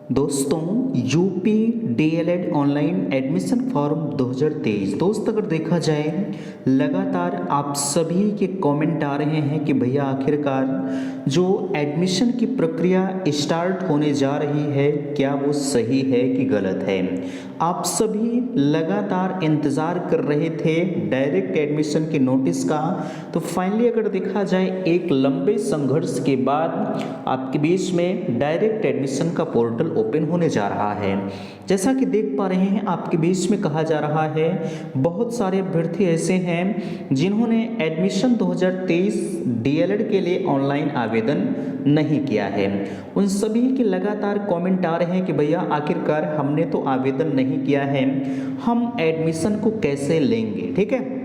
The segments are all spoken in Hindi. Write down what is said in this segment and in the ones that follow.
दोस्तों UP DElEd online admission form 2023 दोस्त अगर देखा जाए लगातार आप सभी के कमेंट आ रहे हैं कि भैया आखिरकार जो एडमिशन की प्रक्रिया स्टार्ट होने जा रही है क्या वो सही है कि गलत है। आप सभी लगातार इंतज़ार कर रहे थे डायरेक्ट एडमिशन के नोटिस का। तो फाइनली अगर देखा जाए एक लंबे संघर्ष के बाद आपके बीच में डायरेक्ट एडमिशन का पोर्टल ओपन होने जा रहा है। जैसा कि देख पा रहे हैं आपके बीच में कहा जा रहा है बहुत सारे अभ्यर्थी ऐसे हैं जिन्होंने एडमिशन 2023 डीएलएड के लिए ऑनलाइन आवेदन नहीं किया है। उन सभी के लगातार कमेंट आ रहे हैं कि भैया आखिरकार हमने तो आवेदन नहीं किया है, हम एडमिशन को कैसे लेंगे। ठीक है,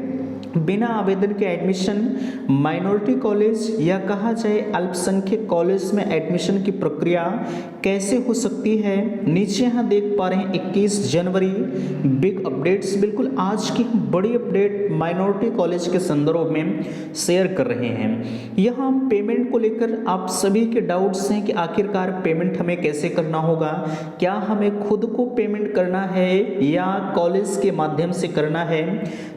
बिना आवेदन के एडमिशन माइनॉरिटी कॉलेज या कहा जाए अल्पसंख्यक कॉलेज में एडमिशन की प्रक्रिया कैसे हो सकती है। नीचे यहाँ देख पा रहे हैं 21 जनवरी बिग अपडेट्स, बिल्कुल आज की बड़ी अपडेट माइनॉरिटी कॉलेज के संदर्भ में शेयर कर रहे हैं। यहाँ पेमेंट को लेकर आप सभी के डाउट्स हैं कि आखिरकार पेमेंट हमें कैसे करना होगा, क्या हमें खुद को पेमेंट करना है या कॉलेज के माध्यम से करना है।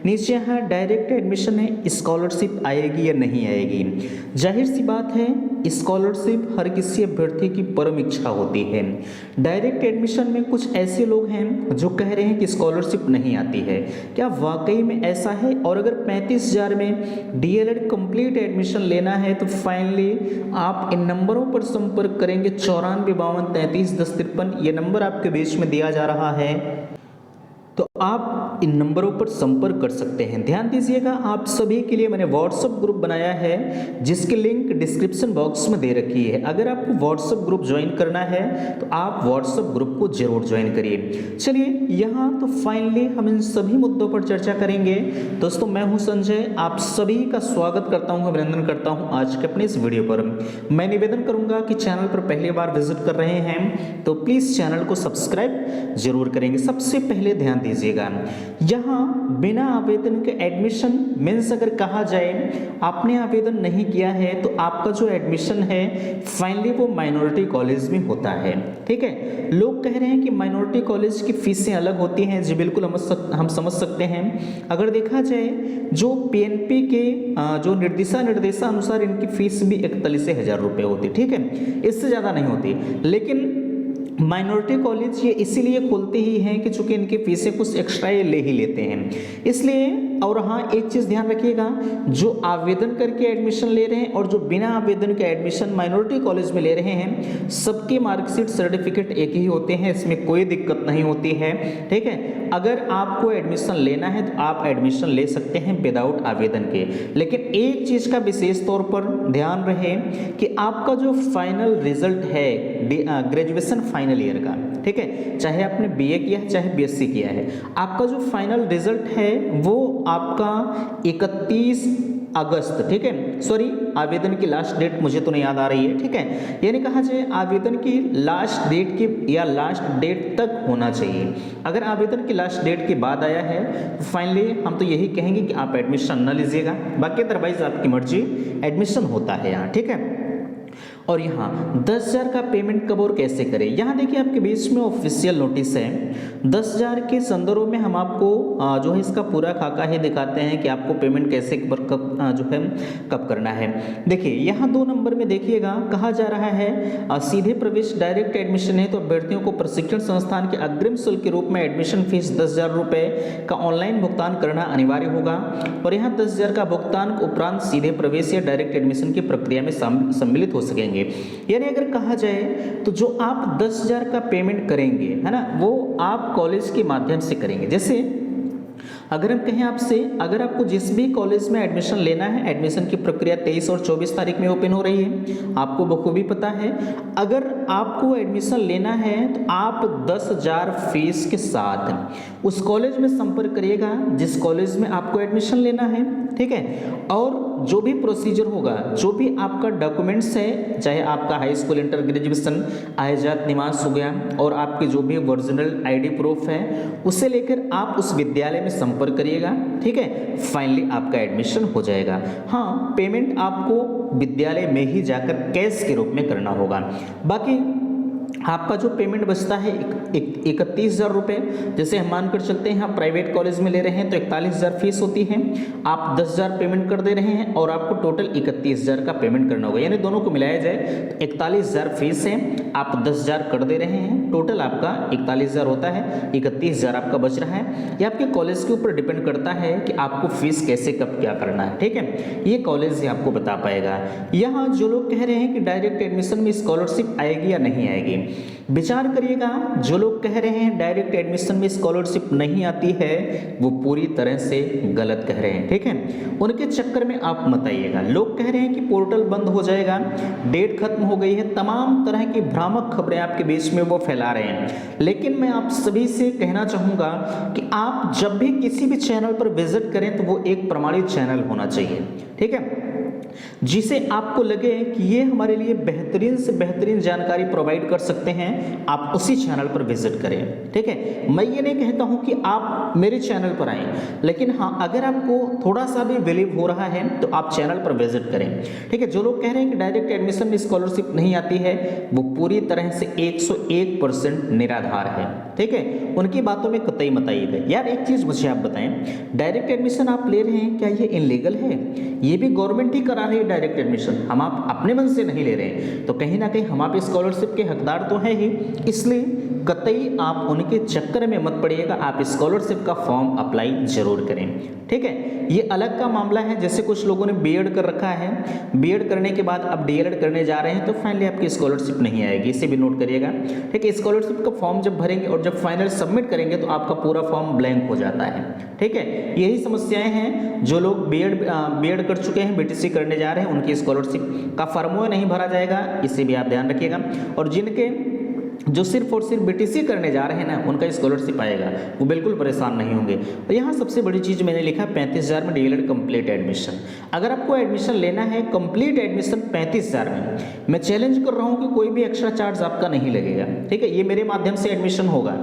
नीचे यहाँ डायरेक्ट एडमिशन है, स्कॉलरशिप आएगी या नहीं आएगी। जाहिर सी बात है स्कॉलरशिप हर किसी अभ्यर्थी की परम इच्छा होती है। डायरेक्ट एडमिशन में कुछ ऐसे लोग हैं जो कह रहे हैं कि स्कॉलरशिप नहीं आती है, क्या वाकई में ऐसा है? और अगर 35,000 में डीएलएड कंप्लीट एडमिशन लेना है तो फाइनली आप इन नंबरों पर संपर्क करेंगे 94 52 33 10 53। ये नंबर आपके बीच में दिया जा रहा है, तो आप इन नंबरों पर संपर्क कर सकते हैं। ध्यान दीजिएगा आप सभी के लिए मैंने व्हाट्सएप ग्रुप बनाया है जिसकी लिंक डिस्क्रिप्शन बॉक्स में दे रखी है। अगर आपको व्हाट्सएप ग्रुप ज्वाइन करना है तो आप व्हाट्सएप ग्रुप को जरूर ज्वाइन करिए। चलिए यहाँ तो फाइनली हम इन सभी मुद्दों पर चर्चा करेंगे। दोस्तों मैं हूँ संजय, आप सभी का स्वागत करता हूँ, अभिनंदन करता हूँ आज के अपने इस वीडियो पर। मैं निवेदन करूँगा कि चैनल पर पहली बार विजिट कर रहे हैं तो प्लीज़ चैनल को सब्सक्राइब जरूर करेंगे। सबसे पहले ध्यान दीजिएगा यहाँ बिना आवेदन के एडमिशन मीन्स अगर कहा जाए आपने आवेदन नहीं किया है तो आपका जो एडमिशन है फाइनली वो माइनॉरिटी कॉलेज में होता है। ठीक है, लोग कह रहे हैं कि माइनॉरिटी कॉलेज की फीसें अलग होती हैं। जी बिल्कुल हम समझ सकते हैं। अगर देखा जाए जो पीएनपी के जो निर्देशानुसार इनकी फीस भी 41,000 रुपये होती। ठीक है, इससे ज़्यादा नहीं होती। लेकिन माइनॉरिटी कॉलेज ये इसीलिए खोलते ही हैं कि चूंकि इनकी फीसें कुछ एक्स्ट्रा ये ले ही लेते हैं इसलिए। और हाँ एक चीज़ ध्यान रखिएगा, जो आवेदन करके एडमिशन ले रहे हैं और जो बिना आवेदन के एडमिशन माइनॉरिटी कॉलेज में ले रहे हैं सबके मार्कशीट सर्टिफिकेट एक ही होते हैं, इसमें कोई दिक्कत नहीं होती है। ठीक है, अगर आपको एडमिशन लेना है तो आप एडमिशन ले सकते हैं विदाउट आवेदन के। लेकिन एक चीज़ का विशेष तौर पर ध्यान रहे कि आपका जो फाइनल रिजल्ट है ग्रेजुएशन फाइनल ईयर का, ठीक है, चाहे आपने बीए किया है चाहे बीएससी किया है, आपका जो फाइनल रिजल्ट है वो आपका 31 अगस्त, ठीक है, सॉरी आवेदन की लास्ट डेट मुझे तो नहीं याद आ रही है। ठीक है, यानी कहा जाए आवेदन की लास्ट डेट की या लास्ट डेट तक होना चाहिए। अगर आवेदन की लास्ट डेट के बाद आया है तो फाइनली हम तो यही कहेंगे कि आप एडमिशन न लीजिएगा, बाकी अदरवाइज आपकी मर्जी, एडमिशन होता है यहाँ। ठीक है, और यहाँ 10,000 का पेमेंट कब और कैसे करें, यहाँ देखिए आपके बीच में ऑफिशियल नोटिस है। 10,000 के संदर्भ में हम आपको जो है इसका पूरा खाका ही दिखाते हैं कि आपको पेमेंट कैसे कब करना है। देखिए यहाँ 2 नंबर में देखिएगा कहा जा रहा है सीधे प्रवेश डायरेक्ट एडमिशन है तो अभ्यर्थियों को प्रशिक्षण संस्थान के अग्रिम शुल्क के रूप में एडमिशन फीस 10,000 रुपये का ऑनलाइन भुगतान करना अनिवार्य होगा। और यहाँ 10,000 का भुगतान उपरांत सीधे प्रवेश या डायरेक्ट एडमिशन की प्रक्रिया में सम्मिलित हो सकेंगे। यानी अगर कहा जाए तो जो आप 10,000 का पेमेंट करेंगे है ना, वो आप कॉलेज के माध्यम से करेंगे। जैसे अगर हम कहें आपसे, अगर आपको जिस भी कॉलेज में एडमिशन लेना है, एडमिशन की प्रक्रिया 23 और 24 तारीख में ओपन हो रही है, आपको बखूबी पता है। अगर आपको एडमिशन लेना है तो आप 10,000 फीस के साथ उस कॉलेज में संपर्क करिएगा जिस कॉलेज में आपको एडमिशन लेना है। ठीक है, और जो भी प्रोसीजर होगा, जो भी आपका डॉक्यूमेंट्स है, चाहे आपका हाई स्कूल इंटर ग्रेजुएशन आयजात निवास हो गया और आपके जो भी ओरिजिनल आईडी प्रूफ है, उसे लेकर आप उस विद्यालय में संपर्क करिएगा। ठीक है, फाइनली आपका एडमिशन हो जाएगा। हाँ, पेमेंट आपको विद्यालय में ही जाकर कैश के रूप में करना होगा। बाकी आपका जो पेमेंट बचता है 31,000 रुपये, जैसे हम मानकर चलते हैं आप प्राइवेट कॉलेज में ले रहे हैं तो 41,000 फीस होती है, आप 10,000 पेमेंट कर दे रहे हैं और आपको टोटल 31,000 का पेमेंट करना होगा, यानी दोनों को मिलाया जाए तो 41,000 फीस है, आप 10,000 कर दे रहे हैं, टोटल आपका 41,000 होता है, 31,000 आपका बच रहा है। ये आपके कॉलेज के ऊपर डिपेंड करता है कि आपको फीस कैसे कब क्या करना है, ठीक है, ये कॉलेज ही आपको बता पाएगा। यहाँ जो लोग कह रहे हैं कि डायरेक्ट एडमिशन में स्कॉलरशिप आएगी या नहीं आएगी, विचार करिएगा, जो लोग कह रहे हैं डायरेक्ट एडमिशन में स्कॉलरशिप नहीं आती है वो पूरी तरह से गलत कह रहे हैं, ठीक है, उनके चक्कर में आप मत आइएगा। लोग कह रहे हैं कि पोर्टल बंद हो जाएगा, डेट खत्म हो गई है, तमाम तरह की भ्रामक खबरें आपके बीच में वो फैला रहे हैं, लेकिन मैं आप सभी से कहना चाहूँगा कि आप जब भी किसी भी चैनल पर विजिट करें तो वो एक प्रमाणित चैनल होना चाहिए, ठीक है, जिसे आपको लगे कि ये हमारे लिए बेहतरीन से बेहतरीन जानकारी प्रोवाइड कर सकते हैं, आप उसी चैनल पर विजिट करें, ठीक है। मैं ये नहीं कहता हूं कि आप मेरे चैनल पर आएं, लेकिन हाँ, अगर आपको थोड़ा सा भी बिलीव हो रहा है तो आप चैनल पर विजिट करें, ठीक है। जो लोग कह रहे हैं कि डायरेक्ट एडमिशन में स्कॉलरशिप नहीं आती है वो पूरी तरह से 101% निराधार है, ठीक है, उनकी बातों में कतई मत आइएगा। यार एक चीज़ मुझे आप बताएं, डायरेक्ट एडमिशन आप ले रहे हैं, क्या ये इनलीगल है? ये भी गवर्नमेंट ही करा रही है डायरेक्ट एडमिशन, हम आप अपने मन से नहीं ले रहे हैं, तो कहीं ना कहीं हम आप स्कॉलरशिप के हकदार तो हैं ही, इसलिए कतई आप उनके चक्कर में मत पड़िएगा, आप स्कॉलरशिप का फॉर्म अप्लाई जरूर करें, ठीक है। ये अलग का मामला है, जैसे कुछ लोगों ने बीएड कर रखा है, बीएड करने के बाद अब डीएलएड करने जा रहे हैं तो फाइनली आपकी स्कॉलरशिप नहीं आएगी, इसे भी नोट करिएगा, ठीक है। स्कॉलरशिप का फॉर्म जब भरेंगे और जब फाइनल सबमिट करेंगे तो आपका पूरा फॉर्म ब्लैंक हो जाता है, ठीक है। यही समस्याएं हैं, जो लोग बीएड कर चुके हैं, बीटीसी करने जा रहे हैं, उनकी स्कॉलरशिप का फॉर्म नहीं भरा जाएगा, इसे भी आप ध्यान रखिएगा। और जिनके जो सिर्फ और सिर्फ बीटीसी करने जा रहे हैं ना, उनका स्कॉलरशिप आएगा, वो बिल्कुल परेशान नहीं होंगे। और यहाँ सबसे बड़ी चीज़ मैंने लिखा 35,000 में डीएलएड कंप्लीट एडमिशन। अगर आपको एडमिशन लेना है कंप्लीट एडमिशन 35,000 में, मैं चैलेंज कर रहा हूँ कि कोई भी एक्स्ट्रा चार्ज आपका नहीं लगेगा, ठीक है, ये मेरे माध्यम से एडमिशन होगा।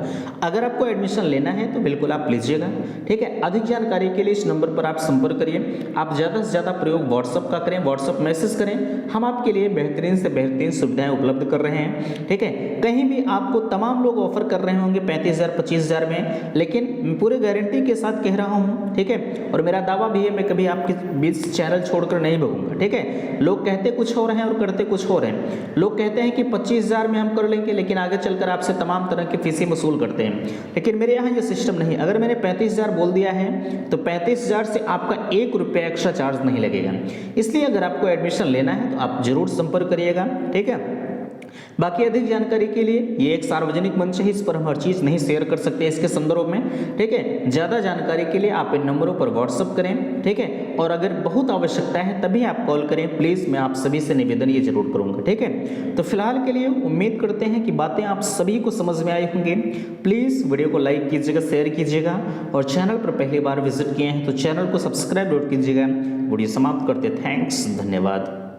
अगर आपको एडमिशन लेना है तो बिल्कुल आप लीजिएगा, ठीक है। अधिक जानकारी के लिए इस नंबर पर आप संपर्क करिए, आप ज़्यादा से ज़्यादा प्रयोग व्हाट्सअप का करें, व्हाट्सअप मैसेज करें, हम आपके लिए बेहतरीन से बेहतरीन सुविधाएं उपलब्ध कर रहे हैं, ठीक है। कहीं भी आपको तमाम लोग ऑफर कर रहे होंगे 35,000 25,000 में, लेकिन मैं पूरी गारंटी के साथ कह रहा हूं, ठीक है, और मेरा दावा भी है मैं कभी आपके बीच चैनल छोड़कर नहीं भागूंगा, ठीक है। लोग कहते कुछ हो रहे हैं और करते कुछ हो रहे हैं। लोग कहते हैं कि 25,000 में हम कर लेंगे, लेकिन आगे चलकर आपसे तमाम तरह की फीसें वसूल करते हैं, लेकिन मेरे यहाँ ये सिस्टम नहीं। अगर मैंने 35,000 बोल दिया है तो 35,000 से आपका 1 रुपया एक्स्ट्रा चार्ज नहीं लगेगा। इसलिए अगर आपको एडमिशन लेना है तो आप जरूर संपर्क करिएगा, ठीक है। बाकी अधिक जानकारी के लिए ये एक सार्वजनिक मंच है, इस पर हम हर चीज़ नहीं शेयर कर सकते इसके संदर्भ में, ठीक है। ज़्यादा जानकारी के लिए आप इन नंबरों पर व्हाट्सअप करें, ठीक है, और अगर बहुत आवश्यकता है तभी आप कॉल करें प्लीज़, मैं आप सभी से निवेदन ये जरूर करूँगा, ठीक है। तो फिलहाल के लिए उम्मीद करते हैं कि बातें आप सभी को समझ में आई होंगी। प्लीज़ वीडियो को लाइक कीजिएगा, शेयर कीजिएगा, और चैनल पर पहली बार विजिट किए हैं तो चैनल को सब्सक्राइब जरूर कीजिएगा। वीडियो समाप्त करते, थैंक्स, धन्यवाद।